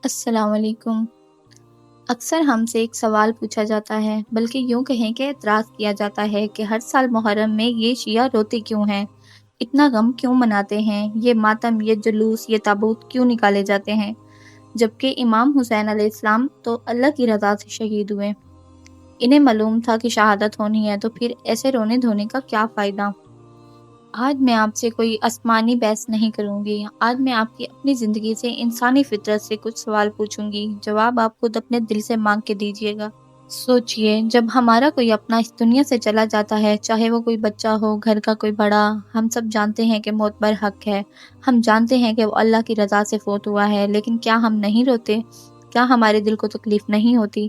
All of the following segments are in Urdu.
السلام علیکم۔ اکثر ہم سے ایک سوال پوچھا جاتا ہے، بلکہ یوں کہیں کہ اعتراض کیا جاتا ہے کہ ہر سال محرم میں یہ شیعہ روتے کیوں ہیں؟ اتنا غم کیوں مناتے ہیں؟ یہ ماتم، یہ جلوس، یہ تابوت کیوں نکالے جاتے ہیں؟ جبکہ امام حسین علیہ السلام تو اللہ کی رضا سے شہید ہوئے۔ انہیں معلوم تھا کہ شہادت ہونی ہے، تو پھر ایسے رونے دھونے کا کیا فائدہ؟ آج میں آپ سے کوئی آسمانی بحث نہیں کروں گی۔ آج میں آپ کی اپنی زندگی سے، انسانی فطرت سے کچھ سوال پوچھوں گی۔ جواب آپ خود اپنے دل سے مانگ کے دیجیے گا۔ سوچئے، جب ہمارا کوئی اپنا اس دنیا سے چلا جاتا ہے، چاہے وہ کوئی بچہ ہو، گھر کا کوئی بڑا، ہم سب جانتے ہیں کہ موت برحق ہے۔ ہم جانتے ہیں کہ وہ اللہ کی رضا سے فوت ہوا ہے، لیکن کیا ہم نہیں روتے؟ کیا ہمارے دل کو تکلیف نہیں ہوتی؟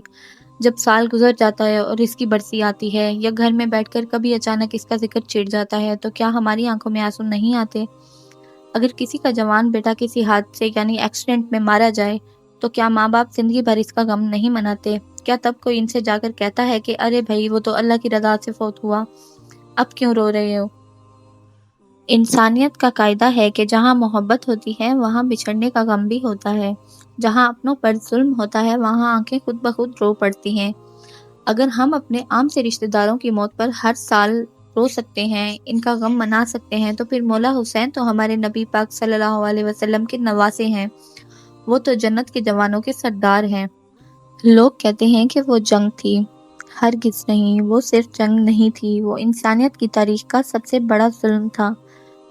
جب سال گزر جاتا ہے اور اس کی برسی آتی ہے، یا گھر میں بیٹھ کر کبھی اچانک اس کا ذکر چھڑ جاتا ہے، تو کیا ہماری آنکھوں میں آنسو نہیں آتے؟ اگر کسی کا جوان بیٹا کسی حادثے یعنی ایکسیڈنٹ میں مارا جائے، تو کیا ماں باپ زندگی بھر اس کا غم نہیں مناتے؟ کیا تب کوئی ان سے جا کر کہتا ہے کہ ارے بھائی، وہ تو اللہ کی رضا سے فوت ہوا، اب کیوں رو رہے ہو؟ انسانیت کا قاعدہ ہے کہ جہاں محبت ہوتی ہے، وہاں بچھڑنے کا غم بھی ہوتا ہے۔ جہاں اپنوں پر ظلم ہوتا ہے، وہاں آنکھیں خود بخود رو پڑتی ہیں۔ اگر ہم اپنے عام سے رشتہ داروں کی موت پر ہر سال رو سکتے ہیں، ان کا غم منا سکتے ہیں، تو پھر مولا حسین تو ہمارے نبی پاک صلی اللہ علیہ وسلم کے نواسے ہیں۔ وہ تو جنت کے جوانوں کے سردار ہیں۔ لوگ کہتے ہیں کہ وہ جنگ تھی۔ ہرگز نہیں، وہ صرف جنگ نہیں تھی، وہ انسانیت کی تاریخ کا سب سے بڑا ظلم تھا۔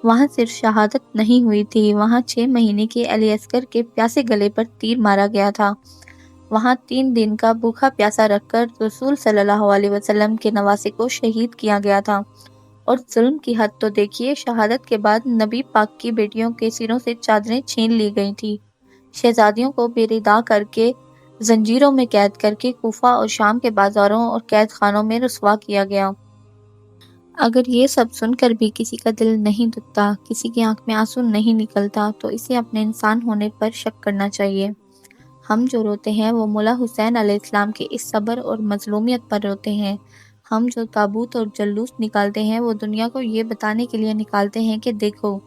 وہاں صرف شہادت نہیں ہوئی تھی، وہاں 6 مہینے کے علی اصغر کے پیاسے گلے پر تیر مارا گیا تھا۔ وہاں 3 دن کا بھوکا پیاسا رکھ کر رسول صلی اللہ علیہ وسلم کے نواسے کو شہید کیا گیا تھا۔ اور ظلم کی حد تو دیکھیے، شہادت کے بعد نبی پاک کی بیٹیوں کے سروں سے چادریں چھین لی گئی تھی، شہزادیوں کو بے ردا کر کے، زنجیروں میں قید کر کے کوفہ اور شام کے بازاروں اور قید خانوں میں رسوا کیا گیا۔ اگر یہ سب سن کر بھی کسی کا دل نہیں دکھتا، کسی کی آنکھ میں آنسو نہیں نکلتا، تو اسے اپنے انسان ہونے پر شک کرنا چاہیے۔ ہم جو روتے ہیں، وہ مولا حسین علیہ السلام کے اس صبر اور مظلومیت پر روتے ہیں۔ ہم جو تابوت اور جلوس نکالتے ہیں، وہ دنیا کو یہ بتانے کے لیے نکالتے ہیں کہ دیکھو،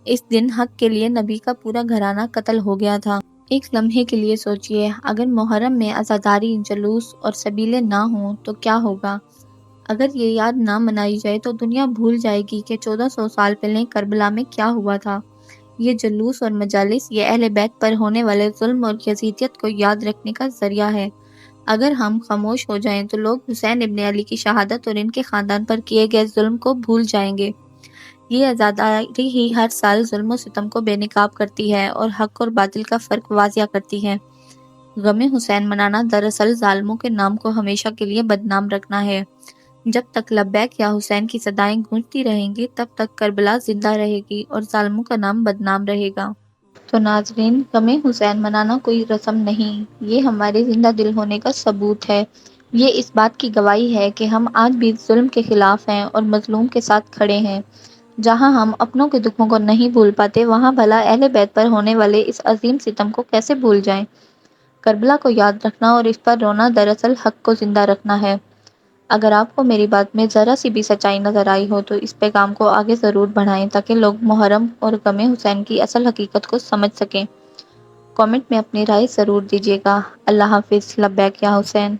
اس دن حق کے لیے نبی کا پورا گھرانہ قتل ہو گیا تھا۔ ایک لمحے کے لیے سوچئے، اگر محرم میں عزاداری، جلوس اور سبیلیں نہ ہوں تو کیا ہوگا؟ اگر یہ یاد نہ منائی جائے تو دنیا بھول جائے گی کہ 1400 سال پہلے کربلا میں کیا ہوا تھا۔ یہ جلوس اور مجالس، یہ اہل بیت پر ہونے والے ظلم اور یزیدیت کو یاد رکھنے کا ذریعہ ہے۔ اگر ہم خاموش ہو جائیں تو لوگ حسین ابن علی کی شہادت اور ان کے خاندان پر کیے گئے ظلم کو بھول جائیں گے۔ یہ عزاداری ہی ہر سال ظلم و ستم کو بے نقاب کرتی ہے اور حق اور باطل کا فرق واضح کرتی ہے۔ غم حسین منانا دراصل ظالموں کے نام کو ہمیشہ کے لیے بدنام رکھنا ہے۔ جب تک لبیک یا حسین کی صدائیں گونجتی رہیں گی، تب تک کربلا زندہ رہے گی اور ظالموں کا نام بدنام رہے گا۔ تو ناظرین، غم حسین منانا کوئی رسم نہیں، یہ ہمارے زندہ دل ہونے کا ثبوت ہے۔ یہ اس بات کی گواہی ہے کہ ہم آج بھی ظلم کے خلاف ہیں اور مظلوم کے ساتھ کھڑے ہیں۔ جہاں ہم اپنوں کے دکھوں کو نہیں بھول پاتے، وہاں بھلا اہل بیت پر ہونے والے اس عظیم ستم کو کیسے بھول جائیں؟ کربلا کو یاد رکھنا اور اس پر رونا دراصل حق کو زندہ رکھنا ہے۔ اگر آپ کو میری بات میں ذرا سی بھی سچائی نظر آئی ہو تو اس پیغام کو آگے ضرور بڑھائیں، تاکہ لوگ محرم اور غم حسین کی اصل حقیقت کو سمجھ سکیں۔ کامنٹ میں اپنی رائے ضرور دیجیے گا۔ اللہ حافظ۔ لبیک یا حسین۔